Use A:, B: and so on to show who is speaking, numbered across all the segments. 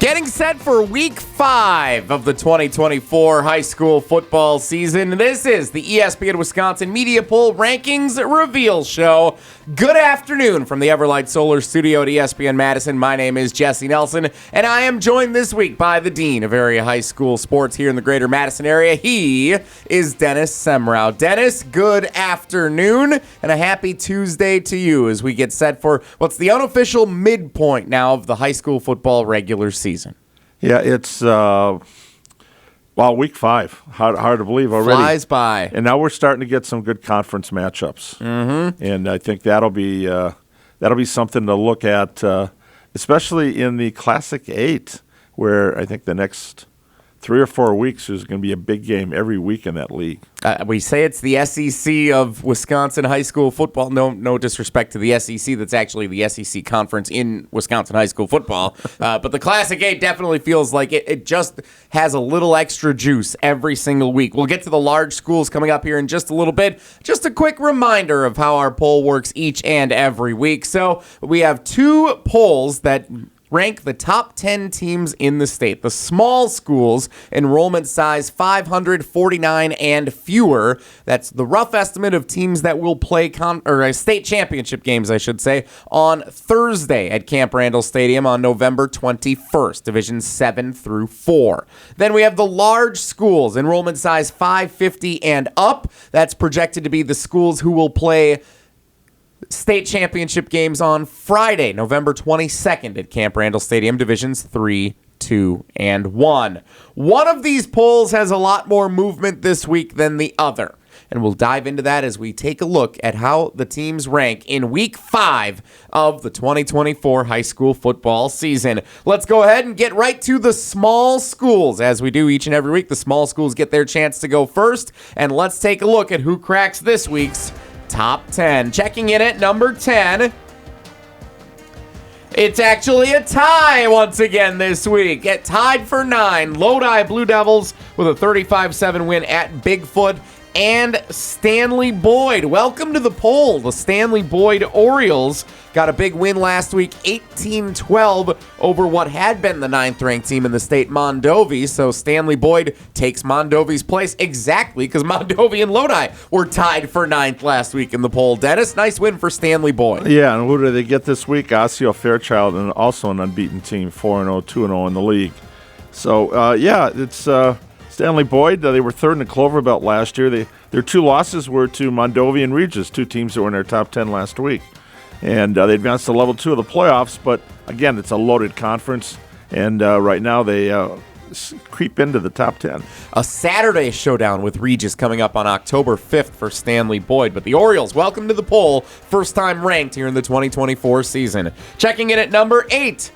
A: Getting set for week 5 of the 2024 high school football season. This is the ESPN Wisconsin Media Poll Rankings Reveal Show. Good afternoon from the Everlight Solar Studio at ESPN Madison. My name is Jesse Nelson, and I am joined this week by the Dean of Area High School Sports here in the greater Madison area. He is Dennis Semrau. Dennis, good afternoon, and a happy Tuesday to you as we get set for what's the unofficial midpoint now of the high school football regular season.
B: Yeah, it's, week 5. Hard to believe already.
A: Flies by.
B: And now we're starting to get some good conference matchups. Mm-hmm. And I think that'll be something to look at, especially in the Classic 8, where I think the next 3 or 4 weeks there's going to be a big game every week in that league.
A: We say it's the SEC of Wisconsin high school football. No disrespect to the SEC. That's actually the SEC conference in Wisconsin high school football. But the Classic 8 definitely feels like it just has a little extra juice every single week. We'll get to the large schools coming up here in just a little bit. Just a quick reminder of how our poll works each and every week. So we have 2 polls that rank the top 10 teams in the state. The small schools, enrollment size 549 and fewer. That's the rough estimate of teams that will play state championship games, I should say, on Thursday at Camp Randall Stadium on November 21st, Divisions 7 through 4. Then we have the large schools, enrollment size 550 and up. That's projected to be the schools who will play state championship games on Friday, November 22nd at Camp Randall Stadium, Divisions 3, 2, and 1. One of these polls has a lot more movement this week than the other, and we'll dive into that as we take a look at how the teams rank in week 5 of the 2024 high school football season. Let's go ahead and get right to the small schools. As we do each and every week, the small schools get their chance to go first, and let's take a look at who cracks this week's Top 10. Checking in at number 10. It's actually a tie once again this week. At tied for 9, Lodi Blue Devils with a 35-7 win at Bigfoot and Stanley Boyd. Welcome to the poll. The Stanley Boyd Orioles got a big win last week, 18-12 over what had been the 9th-ranked team in the state, Mondovi. So Stanley Boyd takes Mondovi's place exactly because Mondovi and Lodi were tied for 9th last week in the poll. Dennis, nice win for Stanley Boyd.
B: Yeah, and who do they get this week? Osseo Fairchild, and also an unbeaten team, 4-0, 2-0 in the league. So, it's Stanley Boyd. They were 3rd in the Clover Belt last year. Their 2 losses were to Mondovi and Regis, 2 teams that were in their top 10 last week. And they advanced to level 2 of the playoffs, but again, it's a loaded conference, and right now they creep into the top 10.
A: A Saturday showdown with Regis coming up on October 5th for Stanley Boyd, but the Orioles, welcome to the poll, first time ranked here in the 2024 season. Checking in at number 8.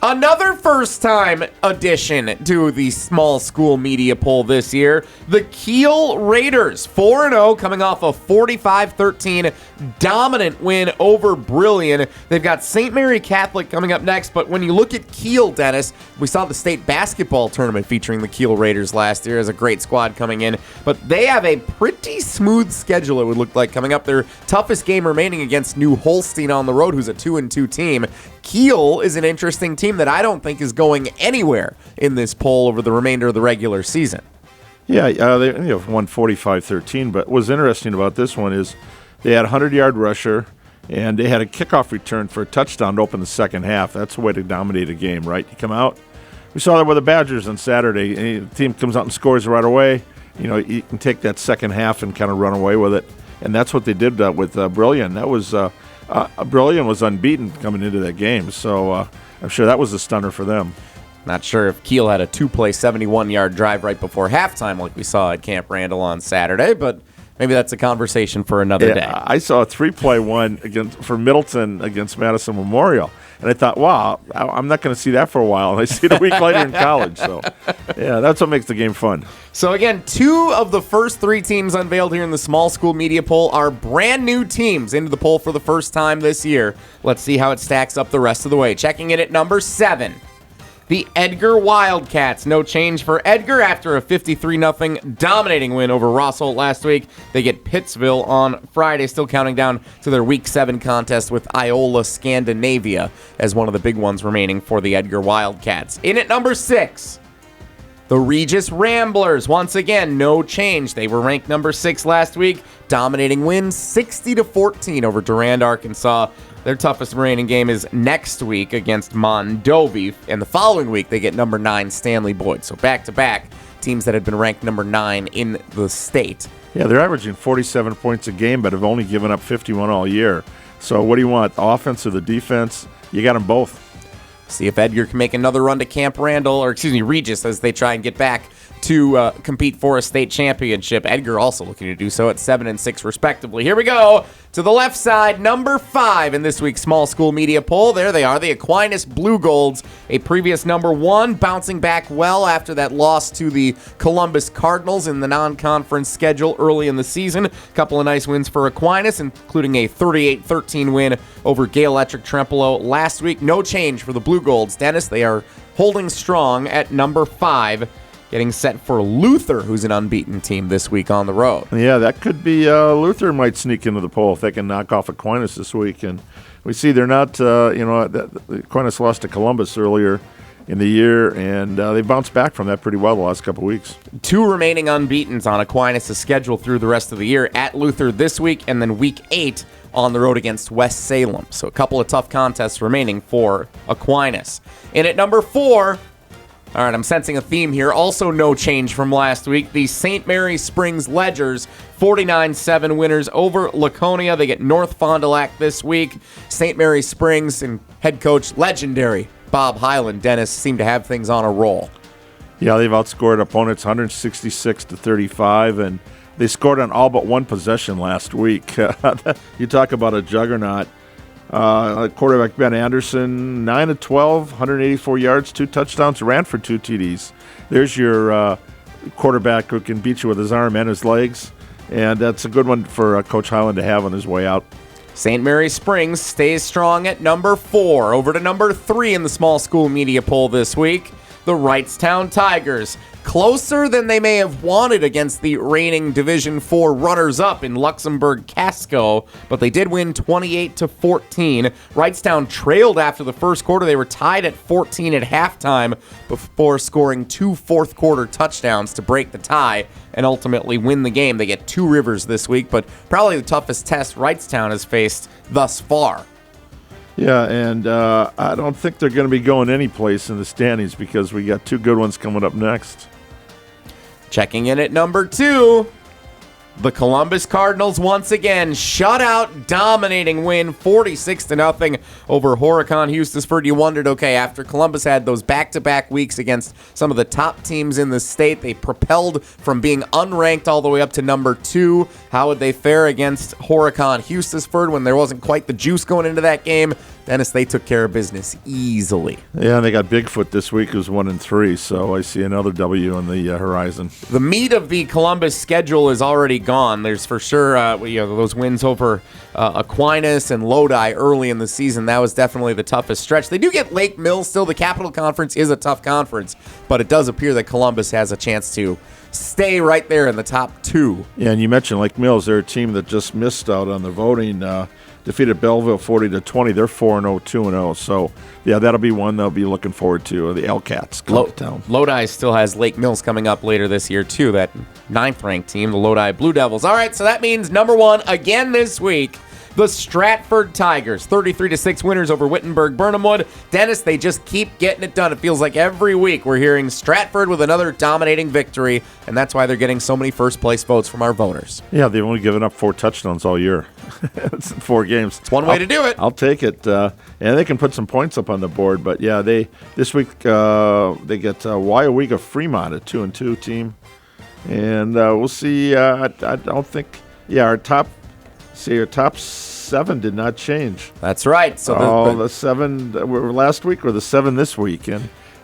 A: Another first-time addition to the small school media poll this year, the Keel Raiders, 4-0, coming off a 45-13 dominant win over Brillion. They've got St. Mary Catholic coming up next, but when you look at Keel, Dennis, we saw the state basketball tournament featuring the Keel Raiders last year as a great squad coming in, but they have a pretty smooth schedule, it would look like, coming up. Their toughest game remaining against New Holstein on the road, who's a 2-2 team. Keel is an interesting team that I don't think is going anywhere in this poll over the remainder of the regular season.
B: Yeah, they won 45-13, but what's interesting about this one is they had a 100-yard rusher, and they had a kickoff return for a touchdown to open the second half. That's the way to dominate a game, right? You come out. We saw that with the Badgers on Saturday. The team comes out and scores right away. You can take that second half and kind of run away with it, and that's what they did with Brillion. That was Brillion was unbeaten coming into that game, so I'm sure that was a stunner for them.
A: Not sure if Keel had a 2-play 71-yard drive right before halftime like we saw at Camp Randall on Saturday, but maybe that's a conversation for another day.
B: I saw a 3-play one for Middleton against Madison Memorial, and I thought, wow, I'm not going to see that for a while. And I see it a week later in college. So, yeah, that's what makes the game fun.
A: So, again, 2 of the first 3 teams unveiled here in the small school media poll are brand new teams into the poll for the first time this year. Let's see how it stacks up the rest of the way. Checking in at number 7. The Edgar Wildcats, no change for Edgar after a 53-0 dominating win over Rossholt last week. They get Pittsville on Friday, still counting down to their Week 7 contest with Iola Scandinavia as one of the big ones remaining for the Edgar Wildcats. In at number 6, the Regis Ramblers. Once again, no change. They were ranked number 6 last week, dominating win 60-14 over Durand, Arkansas. Their toughest remaining game is next week against Mondovi, and the following week they get number 9 Stanley Boyd. So back-to-back teams that had been ranked number 9 in the state.
B: Yeah, they're averaging 47 points a game, but have only given up 51 all year. So what do you want, the offense or the defense? You got them both.
A: See if Edgar can make another run to Camp Randall, Regis, as they try and get back to compete for a state championship. Edgar also looking to do so at 7 and 6 respectively. Here we go to the left side, number 5 in this week's small school media poll. There they are, the Aquinas Blue Golds, a previous number 1, bouncing back well after that loss to the Columbus Cardinals in the non-conference schedule early in the season. A couple of nice wins for Aquinas, including a 38-13 win over Gale Electric Trempealeau last week. No change for the Blue Golds. Dennis, they are holding strong at number 5. Getting set for Luther, who's an unbeaten team this week on the road.
B: Yeah, that could be Luther might sneak into the poll if they can knock off Aquinas this week. And we see they're not, Aquinas lost to Columbus earlier in the year, and they bounced back from that pretty well the last couple of weeks. 2
A: remaining unbeatens on Aquinas' schedule through the rest of the year, at Luther this week, and then week 8 on the road against West Salem. So a couple of tough contests remaining for Aquinas. And at number 4, all right, I'm sensing a theme here. Also no change from last week. The St. Mary Springs Ledgers, 49-7 winners over Laconia. They get North Fond du Lac this week. St. Mary Springs and head coach legendary Bob Highland, Dennis, seem to have things on a roll.
B: Yeah, they've outscored opponents 166-35, and they scored on all but one possession last week. You talk about a juggernaut. Quarterback Ben Anderson, 9 of 12, 184 yards, 2 touchdowns, ran for 2 TDs. There's your quarterback who can beat you with his arm and his legs, and that's a good one for Coach Highland to have on his way out.
A: St. Mary Springs stays strong at number 4. Over to number 3 in the small school media poll this week, the Wrightstown Tigers. Closer than they may have wanted against the reigning Division IV runners-up in Luxembourg Casco, but they did win 28-14. Wrightstown trailed after the first quarter. They were tied at 14 at halftime before scoring 2 fourth-quarter touchdowns to break the tie and ultimately win the game. They get 2 Rivers this week, but probably the toughest test Wrightstown has faced thus far.
B: Yeah, and I don't think they're going to be going any place in the standings because we got 2 good ones coming up next.
A: Checking in at number 2, the Columbus Cardinals once again shutout dominating win 46-0 over Horicon Hustisford. You wondered, okay, after Columbus had those back-to-back weeks against some of the top teams in the state, they propelled from being unranked all the way up to number 2. How would they fare against Horicon Hustisford when there wasn't quite the juice going into that game? Dennis, they took care of business easily.
B: Yeah, they got Bigfoot this week, who's 1-3, so I see another W on the horizon.
A: The meat of the Columbus schedule is already gone. There's for sure those wins over Aquinas and Lodi early in the season. That was definitely the toughest stretch. They do get Lake Mills still. The Capital Conference is a tough conference, but it does appear that Columbus has a chance to stay right there in the top 2.
B: Yeah, and you mentioned Lake Mills. They're a team that just missed out on the voting. Defeated Belleville 40-20. They're 4-0, 2-0. So, yeah, that'll be one they'll be looking forward to. The L-Cats come to town.
A: Lodi still has Lake Mills coming up later this year, too. That 9th-ranked team, the Lodi Blue Devils. All right, so that means number 1 again this week. The Stratford Tigers, 33-6 winners over Wittenberg-Burnhamwood. Dennis, they just keep getting it done. It feels like every week we're hearing Stratford with another dominating victory, and that's why they're getting so many first-place votes from our voters.
B: Yeah, they've only given up 4 touchdowns all year. It's 4 games.
A: It's one way to do it.
B: I'll take it. And they can put some points up on the board. But, yeah, this week they get Wyowega Fremont, a 2-2 team. And we'll see. I don't think – yeah, our top 7 did not change.
A: That's right.
B: So the 7 were last week or the 7 this week.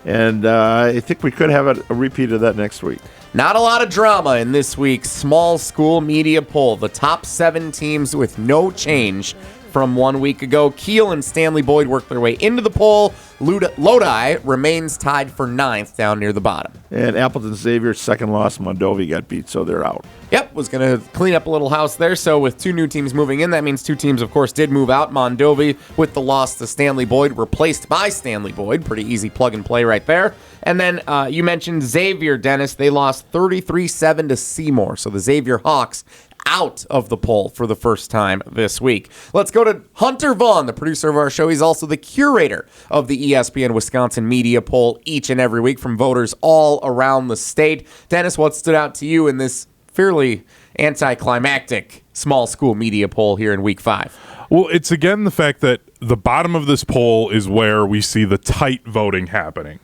B: And I think we could have a repeat of that next week.
A: Not a lot of drama in this week's small school media poll. The top 7 teams with no change from 1 week ago. Keel and Stanley Boyd worked their way into the poll. Lodi remains tied for 9th down near the bottom.
B: And Appleton Xavier's second loss, Mondovi got beat, so they're out.
A: Yep, was going to clean up a little house there. So with 2 new teams moving in, that means 2 teams, of course, did move out. Mondovi with the loss to Stanley Boyd, replaced by Stanley Boyd. Pretty easy plug and play right there. And then you mentioned Xavier, Dennis. They lost 33-7 to Seymour. So the Xavier Hawks out of the poll for the first time this week. Let's go to Hunter Vaughn, the producer of our show. He's also the curator of the ESPN Wisconsin Media Poll each and every week from voters all around the state. Dennis, what stood out to you in this fairly anticlimactic small school media poll here in week 5?
C: Well, it's again the fact that the bottom of this poll is where we see the tight voting happening.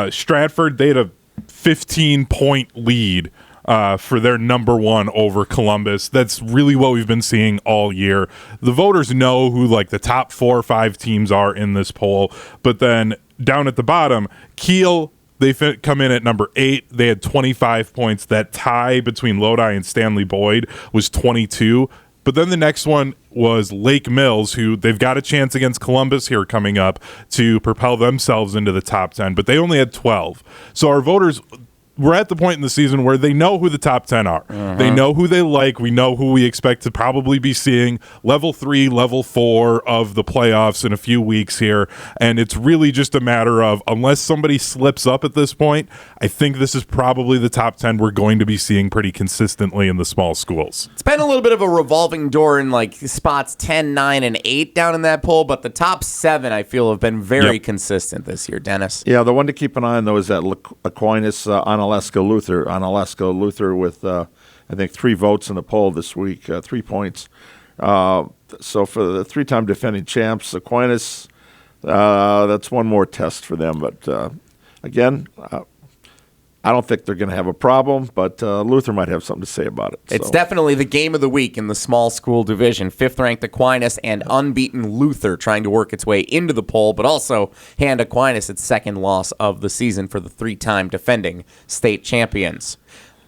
C: Stratford, they had a 15-point lead for their number 1 over Columbus. That's really what we've been seeing all year. The voters know who like the top 4 or 5 teams are in this poll, but then down at the bottom, Keel, they come in at number 8. They had 25 points. That tie between Lodi and Stanley Boyd was 22. But then the next one was Lake Mills, who they've got a chance against Columbus here coming up to propel themselves into the top 10, but they only had 12. So our voters, we're at the point in the season where they know who the top 10 are. They know who they like. We know who we expect to probably be seeing level 3, level 4 of the playoffs in a few weeks here. And it's really just a matter of, unless somebody slips up at this point, I think this is probably the top 10 we're going to be seeing pretty consistently in the small schools.
A: It's been a little bit of a revolving door in like spots 10, 9, and 8 down in that poll, but the top 7 I feel have been very consistent this year, Dennis.
B: Yeah, the one to keep an eye on, though, is that Aquinas Onalaska Luther with, I think, 3 votes in the poll this week, 3 points. So for the 3-time defending champs, Aquinas, that's one more test for them. But again, I don't think they're going to have a problem, but Luther might have something to say about it.
A: It's definitely the game of the week in the small school division. 5th-ranked Aquinas and unbeaten Luther trying to work its way into the poll, but also hand Aquinas its second loss of the season for the 3-time defending state champions.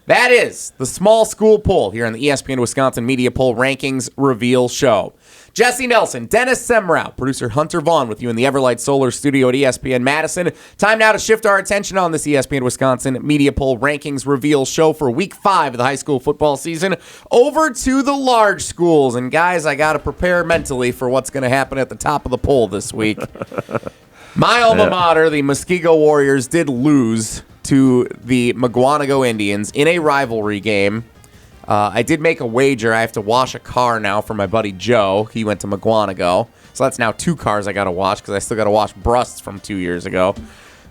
A: That is the small school poll here on the ESPN Wisconsin Media Poll Rankings Reveal Show. Jesse Nelson, Dennis Semrau, producer Hunter Vaughn with you in the Everlight Solar Studio at ESPN Madison. Time now to shift our attention on this ESPN Wisconsin Media Poll Rankings Reveal Show for Week 5 of the high school football season over to the large schools. And guys, I got to prepare mentally for what's going to happen at the top of the poll this week. My alma mater, the Muskego Warriors, did lose to the Magano Indians in a rivalry game. I did make a wager. I have to wash a car now for my buddy Joe. He went to Magano. So that's now 2 cars I got to wash because I still got to wash Brusts from 2 years ago.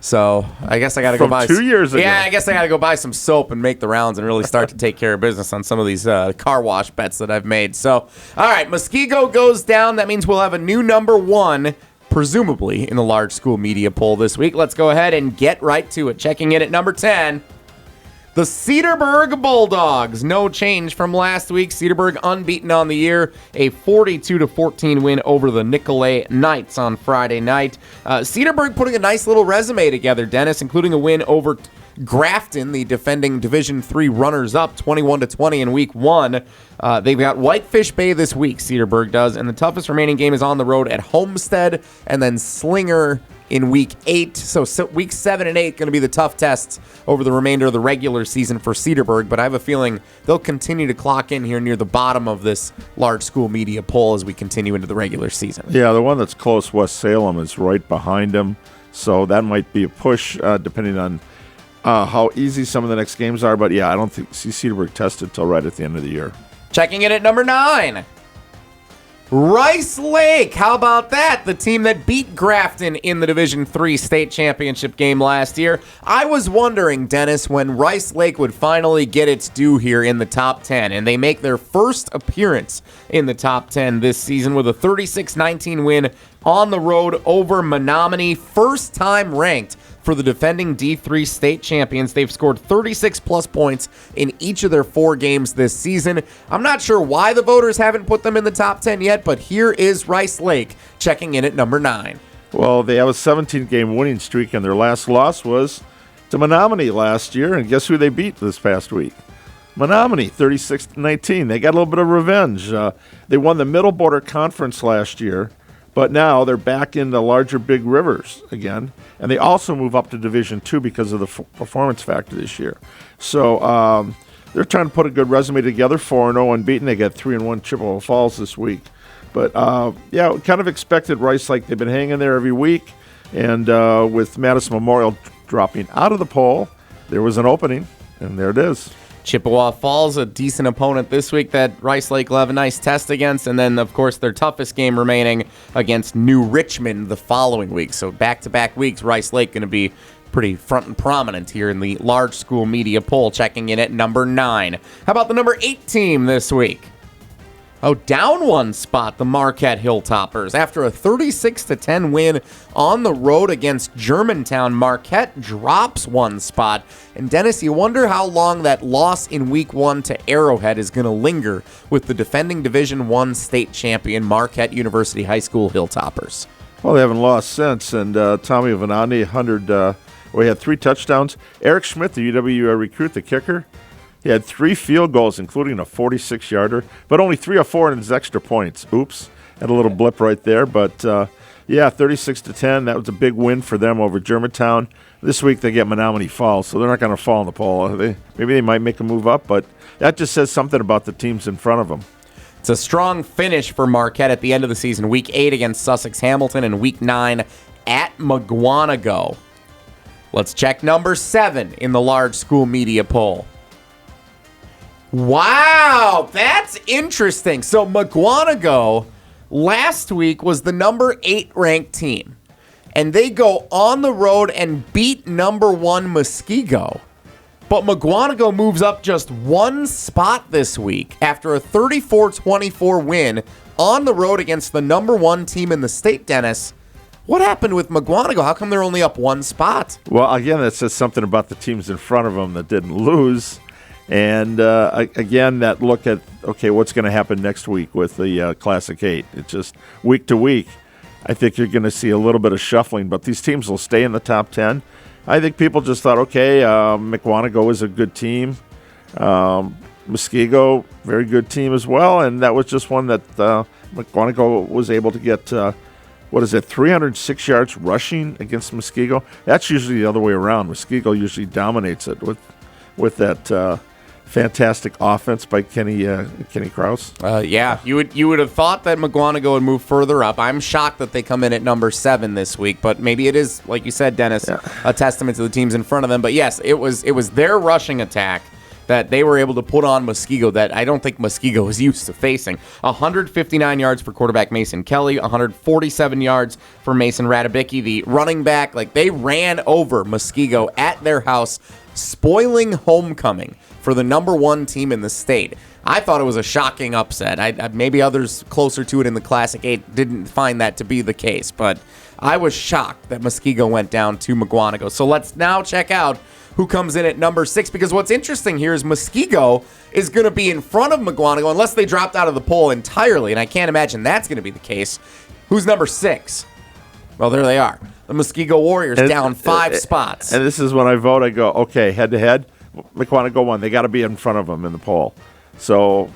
A: So I guess I got to go buy
B: 2 years ago.
A: Yeah, I guess I got to go buy some soap and make the rounds and really start to take care of business on some of these car wash bets that I've made. So, all right, Muskego goes down. That means we'll have a new number 1, presumably, in the large school media poll this week. Let's go ahead and get right to it. Checking in at number 10, the Cedarburg Bulldogs. No change from last week. Cedarburg unbeaten on the year. A 42-14 win over the Nicolay Knights on Friday night. Cedarburg putting a nice little resume together, Dennis, including a win over Grafton, the defending Division III runners-up, 21-20 in Week 1. They've got Whitefish Bay this week, Cedarburg does, and the toughest remaining game is on the road at Homestead, and then Slinger in Week 8. So Week 7 and 8 going to be the tough tests over the remainder of the regular season for Cedarburg, but I have a feeling they'll continue to clock in here near the bottom of this large school media poll as we continue into the regular season.
B: Yeah, the one that's close, West Salem, is right behind them, so that might be a push depending on how easy some of the next games are. But yeah, I don't see Cedarburg tested till right at the end of the year.
A: Checking in at number 9, Rice Lake. How about that? The team that beat Grafton in the Division III state championship game last year. I was wondering, Dennis, when Rice Lake would finally get its due here in the top 10, and they make their first appearance in the top 10 this season with a 36-19 win on the road over Menominee. First time ranked for the defending D3 state champions. They've scored 36-plus points in each of their 4 games this season. I'm not sure why the voters haven't put them in the top 10 yet, but here is Rice Lake checking in at number 9.
B: Well, they have a 17-game winning streak, and their last loss was to Menominee last year, and guess who they beat this past week? Menominee, 36-19. They got a little bit of revenge. They won the Middle Border Conference last year, but now they're back in the larger Big Rivers again, and they also move up to Division II because of the performance factor this year. So they're trying to put a good resume together, 4-0 unbeaten. They got 3-1 Chippewa Falls this week. But, yeah, we kind of expected Rice Lake. They've been hanging there every week, and with Madison Memorial dropping out of the poll, there was an opening, and there it is.
A: Chippewa Falls, a decent opponent this week that Rice Lake will have a nice test against. And then, of course, their toughest game remaining against New Richmond the following week. So back-to-back weeks, Rice Lake going to be pretty front and prominent here in the large school media poll, checking in at number 9. How about the number 8 team this week? Oh, down one spot, the Marquette Hilltoppers. After a 36-10 win on the road against Germantown, Marquette drops one spot. And Dennis, you wonder how long that loss in Week 1 to Arrowhead is going to linger with the defending Division I state champion Marquette University High School Hilltoppers.
B: Well, they haven't lost since, and Tommy Venandi, 100, he had 3 touchdowns. Eric Schmidt, the UW recruit, the kicker, he had 3 field goals, including a 46-yarder, but only 3 of 4 in his extra points. Oops, had a little blip right there. But, 36-10, that was a big win for them over Germantown. This week they get Menominee Falls, so they're not going to fall in the poll. Maybe they might make a move up, but that just says something about the teams in front of them.
A: It's a strong finish for Marquette at the end of the season. Week 8 against Sussex Hamilton and Week 9 at Magano. Let's check number 7 in the large school media poll. Wow, that's interesting. So Magano last week was the number 8 ranked team, and they go on the road and beat number 1 Muskego. But Magano moves up just one spot this week after a 34-24 win on the road against the number 1 team in the state, Dennis. What happened with Magano? How come they're only up one spot?
B: Well, again, that says something about the teams in front of them that didn't lose. And, again, that look at, okay, what's going to happen next week with the Classic 8. It's just week to week. I think you're going to see a little bit of shuffling, but these teams will stay in the top 10. I think people just thought, okay, Magano is a good team. Muskego, very good team as well. And that was just one that Magano was able to get, 306 yards rushing against Muskego. That's usually the other way around. Muskego usually dominates it with that fantastic offense by Kenny Krause.
A: Yeah, you would have thought that Magano would move further up. I'm shocked that they come in at number 7 this week, but maybe it is, like you said, Dennis, a testament to the teams in front of them. But yes, it was their rushing attack that they were able to put on Muskego that I don't think Muskego was used to facing. 159 yards for quarterback Mason Kelly, 147 yards for Mason Radabicki, the running back. Like, they ran over Muskego at their house, spoiling homecoming for the number 1 team in the state. I thought it was a shocking upset. Maybe others closer to it in the Classic 8 didn't find that to be the case, but I was shocked that Muskego went down to Magano. So let's now check out who comes in at number 6, because what's interesting here is Muskego is going to be in front of Magano unless they dropped out of the poll entirely, and I can't imagine that's going to be the case. Who's number 6? Well, there they are. The Muskego Warriors down 5 spots.
B: And this is when I vote, I go, okay, head-to-head, Magano won. They got to be in front of them in the poll. So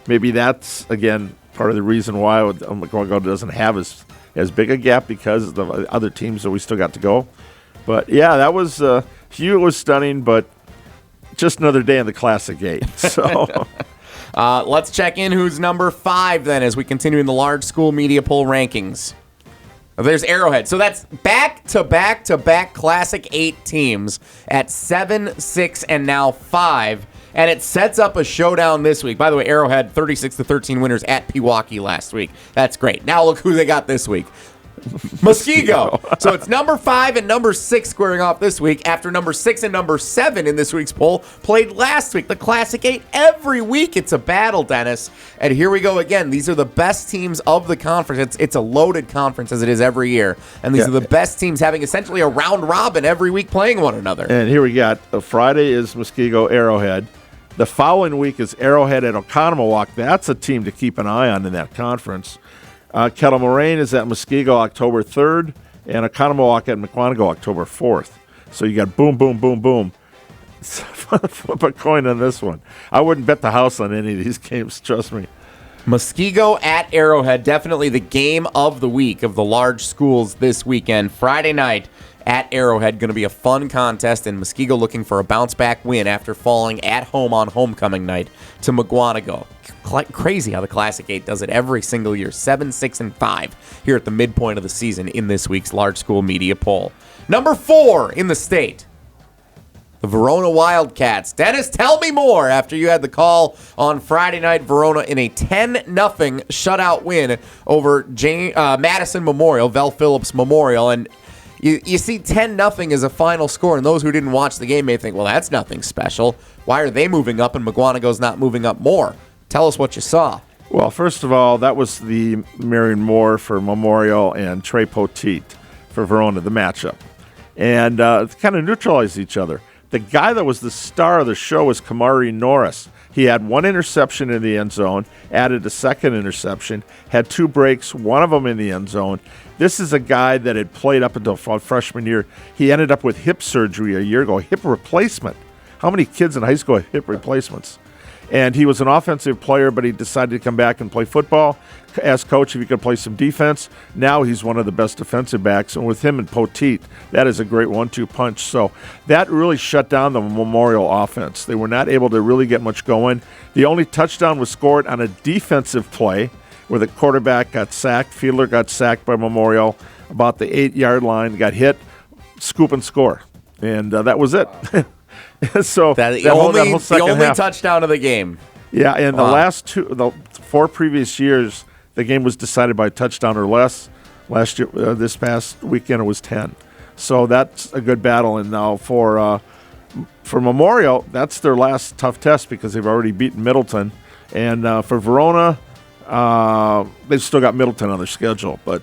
B: maybe that's, again, part of the reason why Magano doesn't have as big a gap because of the other teams that we still got to go. But, yeah, that was Hugh was stunning, but just another day in the Classic 8. So
A: let's check in who's number 5 then as we continue in the large school media poll rankings. There's Arrowhead. So that's back-to-back-to-back Classic 8 teams at 7, 6, and now 5. And it sets up a showdown this week. By the way, Arrowhead 36-13 winners at Pewaukee last week. That's great. Now look who they got this week. Muskego. So it's number 5 and number 6 squaring off this week after number 6 and number 7 in this week's poll played last week. The Classic 8, every week it's a battle, Dennis. And here we go again. These are the best teams of the conference. It's a loaded conference as it is every year. And these are the best teams having essentially a round robin every week playing one another.
B: And here we got Friday is Muskego Arrowhead. The following week is Arrowhead at Oconomowoc. That's a team to keep an eye on in that conference. Kettle Moraine is at Muskego October 3rd, and Oconomowoc at Magano October 4th. So you got boom, boom, boom, boom. Flip a coin on this one. I wouldn't bet the house on any of these games, trust me.
A: Muskego at Arrowhead, definitely the game of the week of the large schools this weekend. Friday night at Arrowhead, going to be a fun contest, and Muskego looking for a bounce-back win after falling at home on homecoming night to Magano. Crazy how the Classic 8 does it every single year. 7, 6, and 5 here at the midpoint of the season in this week's Large School Media Poll. Number 4 in the state, the Verona Wildcats. Dennis, tell me more after you had the call on Friday night. Verona in a 10-0 shutout win over Madison Memorial, Vel Phillips Memorial. And you see 10-0 as a final score, and those who didn't watch the game may think, well, that's nothing special. Why are they moving up and Magwanago's not moving up more? Tell us what you saw.
B: Well, first of all, that was the Marion Moore for Memorial and Trey Poteet for Verona, the matchup. And kind of neutralized each other. The guy that was the star of the show was Kamari Norris. He had one interception in the end zone, added a second interception, had 2 breaks, one of them in the end zone. This is a guy that had played up until freshman year. He ended up with hip surgery a year ago, hip replacement. How many kids in high school have hip replacements? And he was an offensive player, but he decided to come back and play football. Asked coach if he could play some defense. Now he's one of the best defensive backs. And with him and Poteet, that is a great 1-2 punch. So that really shut down the Memorial offense. They were not able to really get much going. The only touchdown was scored on a defensive play where the quarterback got sacked. Fiedler got sacked by Memorial about the 8-yard line, got hit, scoop and score. And that was it. So
A: the only touchdown of the game.
B: Yeah, and the 4 previous years, the game was decided by a touchdown or less. Last year, this past weekend, it was 10. So that's a good battle. And now for Memorial, that's their last tough test because they've already beaten Middleton. And for Verona, they've still got Middleton on their schedule. But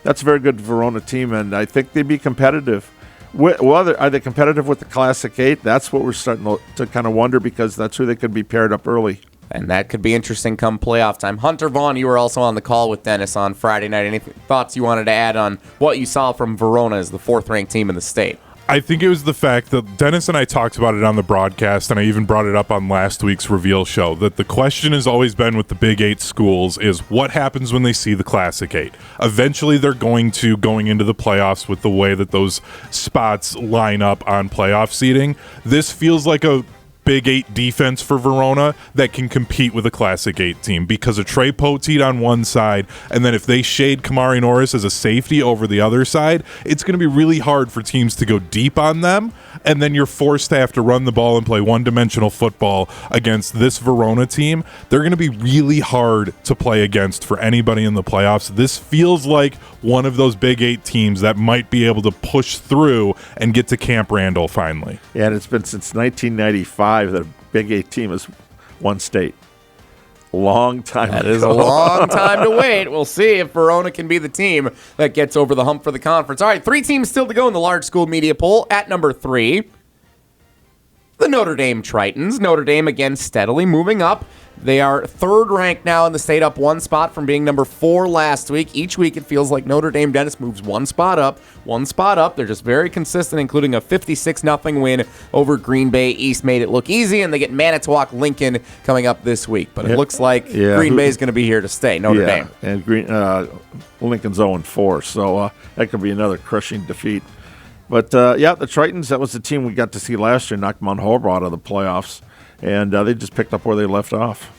B: that's a very good Verona team, and I think they'd be competitive. Are they competitive with the Classic 8? That's what we're starting to kind of wonder because that's who they could be paired up early.
A: And that could be interesting come playoff time. Hunter Vaughn, you were also on the call with Dennis on Friday night. Any thoughts you wanted to add on what you saw from Verona as the 4th-ranked team in the state?
C: I think it was the fact that Dennis and I talked about it on the broadcast, and I even brought it up on last week's reveal show, that the question has always been with the Big 8 schools is what happens when they see the Classic 8? Eventually they're going into the playoffs with the way that those spots line up on playoff seeding. This feels like a Big 8 defense for Verona that can compete with a Classic 8 team because of Trey Poteet on one side, and then if they shade Kamari Norris as a safety over the other side, it's going to be really hard for teams to go deep on them, and then you're forced to have to run the ball and play one-dimensional football against this Verona team. They're going to be really hard to play against for anybody in the playoffs. This feels like one of those Big 8 teams that might be able to push through and get to Camp Randall finally.
B: Yeah, and it's been since 1995 that a Big 8 team has won state. Long time
A: That is a long time to wait. We'll see if Verona can be the team that gets over the hump for the conference. All right, 3 teams still to go in the Large School Media Poll. At number 3, the Notre Dame Tritons. Notre Dame, again, steadily moving up. They are 3rd ranked now in the state, up 1 spot from being number 4 last week. Each week it feels like Notre Dame, Dennis, moves 1 spot up, 1 spot up. They're just very consistent, including a 56-0 win over Green Bay East. Made it look easy, and they get Manitowoc Lincoln coming up this week. But it looks like Green Bay is going to be here to stay, Notre Dame.
B: And Lincoln's 0-4, so that could be another crushing defeat. But, the Tritons, that was the team we got to see last year, knocked Mount Holbrook out of the playoffs. And they just picked up where they left off.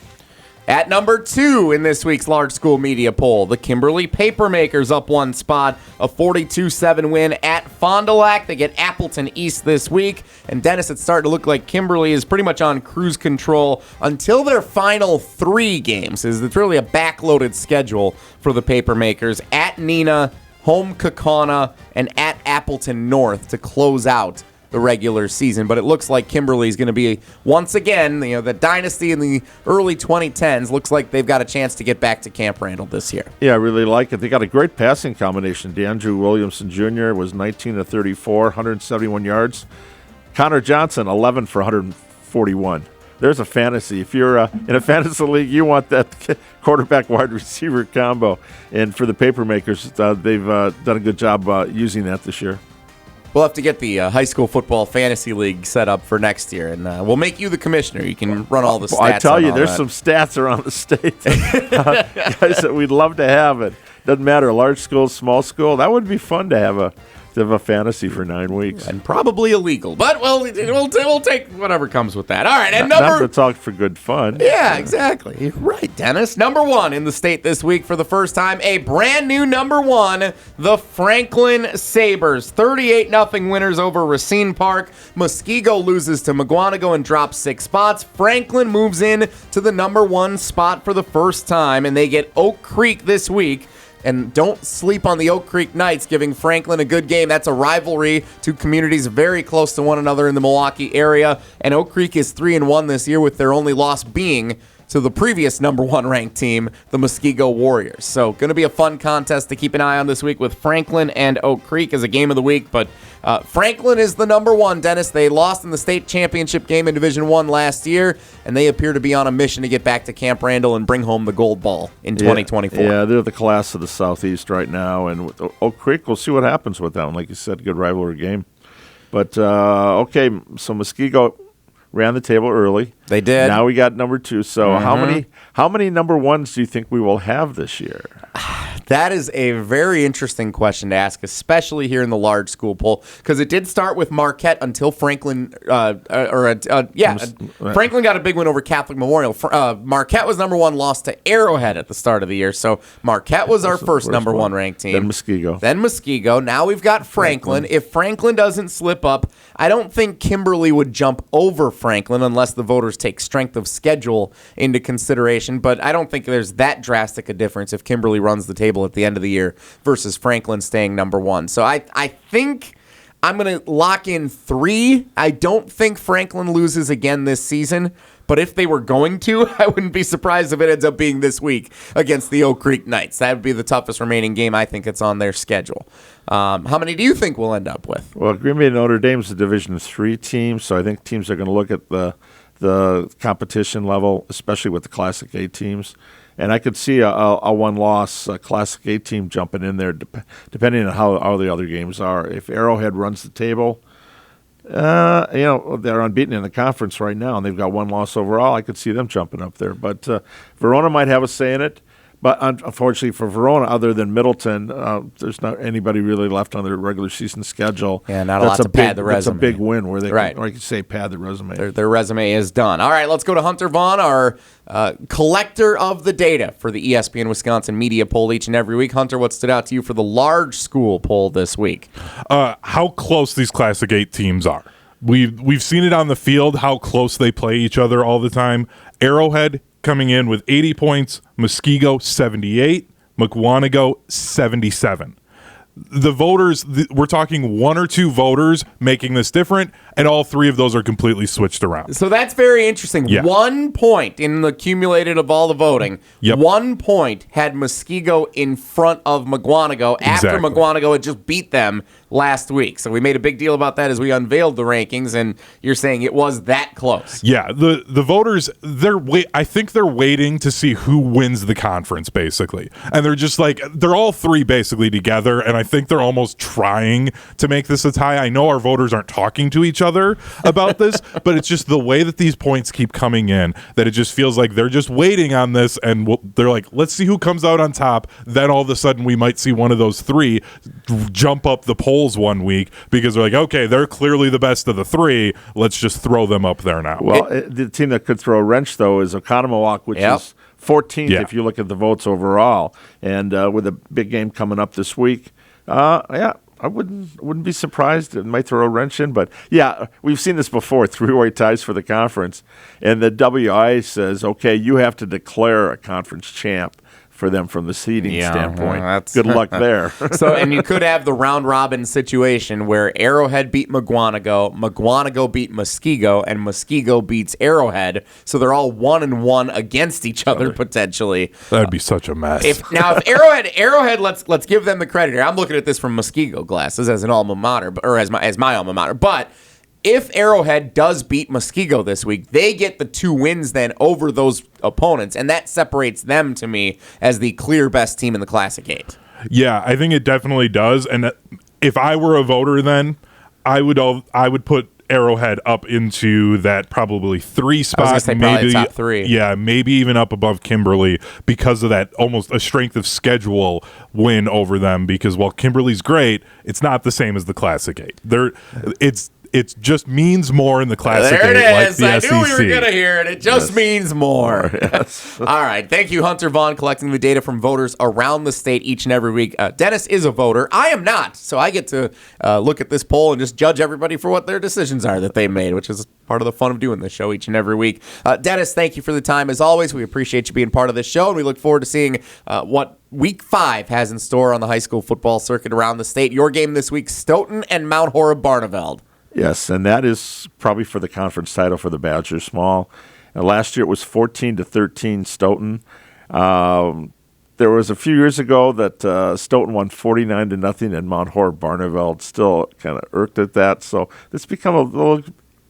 A: At number 2 in this week's Large School Media Poll, the Kimberly Papermakers up 1 spot, a 42-7 win at Fond du Lac. They get Appleton East this week. And Dennis, it's starting to look like Kimberly is pretty much on cruise control until their final 3 games. It's really a backloaded schedule for the Papermakers. At Neenah, home Kaukauna, and at Appleton North to close out the regular season. But it looks like Kimberly is going to be, once again, the dynasty in the early 2010s. Looks like they've got a chance to get back to Camp Randall this year.
B: Yeah, I really like it. They got a great passing combination. DeAndrew Williamson Jr. was 19 of 34, 171 yards. Connor Johnson, 11 for 141. There's a fantasy. If you're in a fantasy league, you want that quarterback-wide receiver combo. And for the Papermakers, they've done a good job using that this year.
A: We'll have to get the high school football fantasy league set up for next year, and we'll make you the commissioner. You can run all the stats.
B: I tell you, there's
A: that.
B: some stats around the state. Guys, that we'd love to have it. Doesn't matter, large school, small school. That would be fun to have a fantasy for 9 weeks.
A: And probably illegal, but we'll take whatever comes with that. All right, and
B: Not to talk for good fun.
A: Yeah, exactly. You're right, Dennis. Number 1 in the state this week for the first time, a brand new number 1, the Franklin Sabres. 38-0 winners over Racine Park. Muskego loses to Magano and drops 6 spots. Franklin moves in to the number 1 spot for the first time, and they get Oak Creek this week. And don't sleep on the Oak Creek Knights giving Franklin a good game. That's a rivalry. Two communities very close to one another in the Milwaukee area. And Oak Creek is 3-1 this year, with their only loss being to the previous number 1 ranked team, the Muskego Warriors. So going to be a fun contest to keep an eye on this week with Franklin and Oak Creek as a game of the week. But Franklin is the number 1, Dennis. They lost in the state championship game in Division I last year, and they appear to be on a mission to get back to Camp Randall and bring home the gold ball in 2024.
B: Yeah, they're the class of the Southeast right now. And with Oak Creek, we'll see what happens with them. Like you said, good rivalry game. But, okay, so Muskego ran the table early.
A: They did.
B: Now we got number 2. So how many number 1s do you think we will have this year?
A: That is a very interesting question to ask, especially here in the large school poll, because it did start with Marquette until Franklin. Franklin got a big win over Catholic Memorial. Marquette was number 1, lost to Arrowhead at the start of the year. So Marquette was our first number 1 ranked team.
B: Then
A: Muskego. Now we've got Franklin. If Franklin doesn't slip up, I don't think Kimberly would jump over Franklin unless the voters take strength of schedule into consideration. But I don't think there's that drastic a difference if Kimberly runs the table at the end of the year versus Franklin staying number 1. So I think I'm going to lock in 3. I don't think Franklin loses again this season, but if they were going to, I wouldn't be surprised if it ends up being this week against the Oak Creek Knights. That would be the toughest remaining game I think it's on their schedule. How many do you think we'll end up with?
B: Well, Green Bay and Notre Dame is a Division III team, so I think teams are going to look at the competition level, especially with the Classic A teams. And I could see a one-loss Classic A team jumping in there, depending on how the other games are. If Arrowhead runs the table, they're unbeaten in the conference right now, and they've got 1 loss overall. I could see them jumping up there. But Verona might have a say in it. But unfortunately for Verona, other than Middleton, there's not anybody really left on their regular season schedule.
A: Yeah, not a lot to pad the resume.
B: That's a big win where they
A: right.
B: can, or you could say pad the resume.
A: Their resume is done. All right, let's go to Hunter Vaughn, our collector of the data for the ESPN Wisconsin Media Poll each and every week. Hunter, what stood out to you for the large school poll this week?
C: How close these Classic 8 teams are. We've seen it on the field, how close they play each other all the time. Arrowhead coming in with 80 points, Muskego 78, Magano 77. The voters, we're talking 1 or 2 voters making this different, and all 3 of those are completely switched around.
A: So that's very interesting.
C: Yeah.
A: 1 point in the accumulated of all the voting.
C: Yep.
A: 1 point had Muskego in front of Magano after
C: Exactly.
A: Magano had just beat them last week. So we made a big deal about that as we unveiled the rankings, and you're saying it was that close.
C: Yeah, the voters, I think they're waiting to see who wins the conference, basically. And they're just like, they're all 3 basically together, and I think they're almost trying to make this a tie. I know our voters aren't talking to each other about this, but it's just the way that these points keep coming in that it just feels like they're just waiting on this, and they're like, let's see who comes out on top. Then all of a sudden we might see one of those 3 jump up the polls one week because they're like, okay, they're clearly the best of the 3. Let's just throw them up there now.
B: Well, the team that could throw a wrench, though, is Oconomowoc, which is 14th if you look at the votes overall. And with a big game coming up this week, I wouldn't be surprised. It might throw a wrench in, but yeah, we've seen this before, 3-way ties for the conference, and the WI says, okay, you have to declare a conference champ for them from the seeding standpoint. Good luck there.
A: And you could have the round robin situation where Arrowhead beat Magano beat Muskego, and Muskego beats Arrowhead. So they're all 1-1 against each other potentially.
C: That'd be such a mess.
A: If Arrowhead, let's give them the credit here. I'm looking at this from Muskego glasses as an alma mater, or as my alma mater, but. If Arrowhead does beat Muskego this week, they get the 2 wins then over those opponents, and that separates them to me as the clear best team in the Classic 8.
C: Yeah, I think it definitely does. And if I were a voter then, I would put Arrowhead up into that probably 3 spot.
A: I was gonna say probably top 3.
C: Yeah, maybe even up above Kimberly because of that almost a strength of schedule win over them. Because while Kimberly's great, it's not the same as the Classic 8. It just means more in the Classic 8.
A: There it is.
C: Like the
A: I
C: SEC.
A: knew we were going to hear it. It just means more.
B: Yes.
A: All right. Thank you, Hunter Vaughn, collecting the data from voters around the state each and every week. Dennis is a voter. I am not. So I get to look at this poll and just judge everybody for what their decisions are that they made, which is part of the fun of doing this show each and every week. Dennis, thank you for the time. As always, we appreciate you being part of this show, and we look forward to seeing what Week 5 has in store on the high school football circuit around the state. Your game this week, Stoughton and Mount Horeb-Barneveld.
B: Yes, and that is probably for the conference title for the Badgers small. And last year it was 14-13 Stoughton. There was a few years ago that Stoughton won 49-0, and Mount Horeb-Barneveld still kind of irked at that. So it's become a little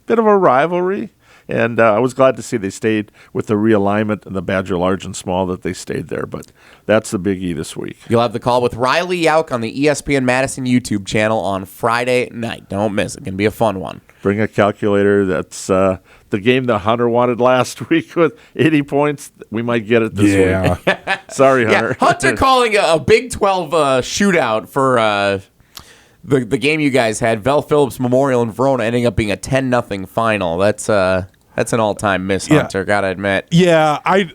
B: bit of a rivalry. And I was glad to see they stayed with the realignment and the Badger large and small that they stayed there. But that's the biggie this week.
A: You'll have the call with Riley Yauk on the ESPN Madison YouTube channel on Friday night. Don't miss it. It's going to be a fun one.
B: Bring a calculator. That's the game that Hunter wanted last week with 80 points. We might get it this week. Sorry, Hunter.
A: Yeah, Hunter calling a Big 12 shootout for the game you guys had, Vel Phillips Memorial in Verona, ending up being a 10-0 final. That's an all-time miss, Hunter, gotta admit.
C: Yeah, I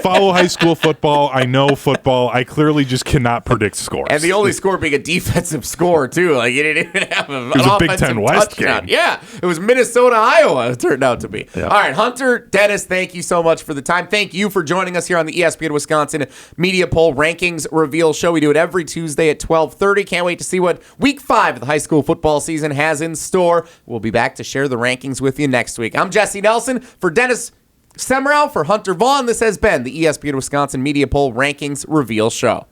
C: follow high school football. I know football. I clearly just cannot predict scores.
A: And the only score being a defensive score, too. Like, you didn't even have an
C: was a Big
A: offensive
C: Ten West
A: touchdown.
C: game.
A: Yeah, it was Minnesota, Iowa, it turned out to be.
B: Yeah.
A: All right, Hunter, Dennis, thank you so much for the time. Thank you for joining us here on the ESPN Wisconsin Media Poll Rankings Reveal Show. We do it every Tuesday at 12:30. Can't wait to see what Week 5 of the high school football season has in store. We'll be back to share the rankings with you next week. I'm Jesse Nelson. For Dennis Semrau, for Hunter Vaughn, this has been the ESPN Wisconsin Media Poll Rankings Reveal Show.